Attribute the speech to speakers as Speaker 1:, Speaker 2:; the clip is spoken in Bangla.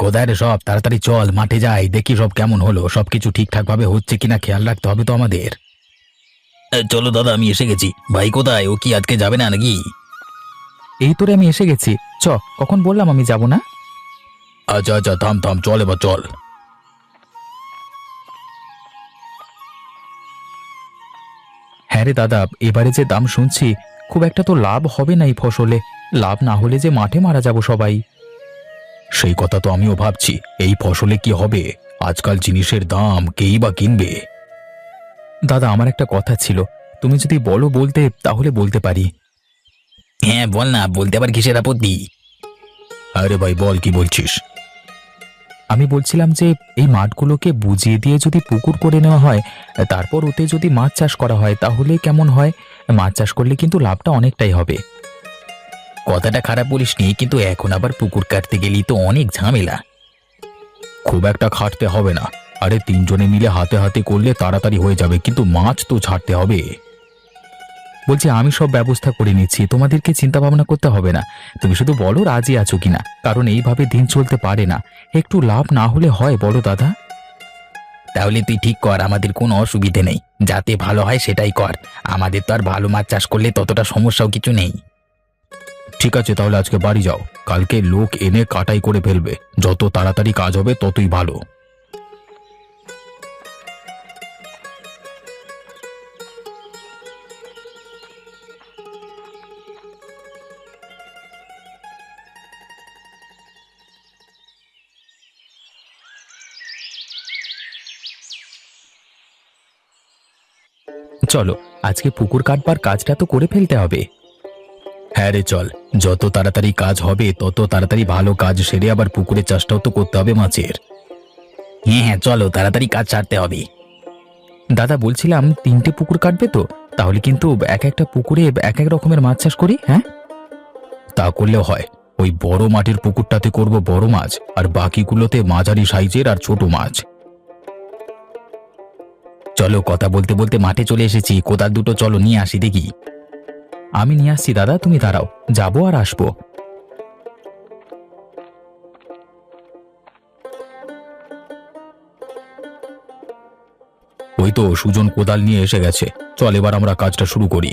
Speaker 1: কোথায় রে সব? তাড়াতাড়ি চল, মাঠে যাই, দেখি সব কেমন হলো, সবকিছু ঠিকঠাক ভাবে হচ্ছে কিনা খেয়াল রাখতে হবে তো আমাদের। চলো দাদা, আমি এসে গেছি। ভাই কোথায়? ও কি আজকে যাবে না নাকি?
Speaker 2: এই তোরে আমি এসে গেছি। কখন বললাম আমি যাব না?
Speaker 1: আচ্ছা আচ্ছা, থাম থাম, চল এবার চল।
Speaker 2: হ্যাঁ রে দাদা, এবারে যে দাম শুনছি, খুব একটা তো লাভ হবে না এই ফসলে। লাভ না হলে যে মাঠে মারা যাব সবাই।
Speaker 1: সেই কথা তো আমিও ভাবছি, এই ফসলে কি হবে? আজকাল জিনিসের দাম কেই বা কিনবে?
Speaker 2: দাদা, আমার একটা কথা ছিল, তুমি যদি বলো বলতে তাহলে বলতে পারি।
Speaker 1: হ্যাঁ বল না, বলতে আবার কিসের আপত্তি? আরে ভাই বল, কি বলছিস?
Speaker 2: আমি বলছিলাম যে এই মাঠগুলোকে বুঝিয়ে দিয়ে যদি পুকুর করে নেওয়া হয়, তারপর ওতে যদি মাছ চাষ করা হয় তাহলে কেমন হয়? মাছ চাষ করলে কিন্তু লাভটা অনেকটাই হবে।
Speaker 1: কথাটা খারাপ বলিসনি, কিন্তু এখন আবার পুকুর কাটতে গেলেই তো অনেক ঝামেলা। খুব একটা খাটতে হবে না। আরে তিনজনে মিলে হাতে হাতে করলে তাড়াতাড়ি হয়ে যাবে, কিন্তু মাছ তো ছাড়তে হবে।
Speaker 2: বলছি আমি সব ব্যবস্থা করে নিচ্ছি, তোমাদেরকে চিন্তা ভাবনা করতে হবে না। তুমি শুধু বলো রাজি আছো কিনা, কারণ এইভাবে দিন চলতে পারে না। একটু লাভ না হলে হয় বলো দাদা?
Speaker 1: তাহলে তুই ঠিক কর, আমাদের কোনো অসুবিধে নেই। যাতে ভালো হয় সেটাই কর। আমাদের তো আর ভালো মাছ চাষ করলে ততটা সমস্যাও কিছু নেই। ঠিক আছে, তাহলে আজকে বাড়ি যাও। কালকে লোক এনে কাটাই করে ফেলবে। যত তাড়াতাড়ি কাজ হবে ততই ভালো।
Speaker 2: চলো, আজকে পুকুর কাটবার কাজটা তো করে ফেলতে হবে।
Speaker 1: হ্যাঁ রে চল, যত তাড়াতাড়ি কাজ হবে তত তাড়াতাড়ি ভালো কাজ সেরে আবার পুকুরের চাষটাও তো করতে হবে মাছের। হ্যাঁ হ্যাঁ, চলো তাড়াতাড়ি কাজ ছাড়তে হবে।
Speaker 2: দাদা বলছিলাম 3টে পুকুর কাটবে তো, তাহলে কিন্তু এক একটা পুকুরে এক এক রকমের মাছ চাষ করি, হ্যাঁ?
Speaker 1: তা করলেও হয়। ওই বড় মাটির পুকুরটাতে করব বড় মাছ, আর বাকিগুলোতে মাঝারি সাইজের আর ছোট মাছ। চলো, কথা বলতে বলতে মাঠে চলে এসেছি। কোদাল দুটো চলো নিয়ে আসি দেখি।
Speaker 2: আমি নিয়ে আসছি দাদা, তুমি দাঁড়াও, যাবো আর আসবো।
Speaker 1: ওই তো সুজন কোদাল নিয়ে এসে গেছে। চল এবার আমরা কাজটা শুরু করি।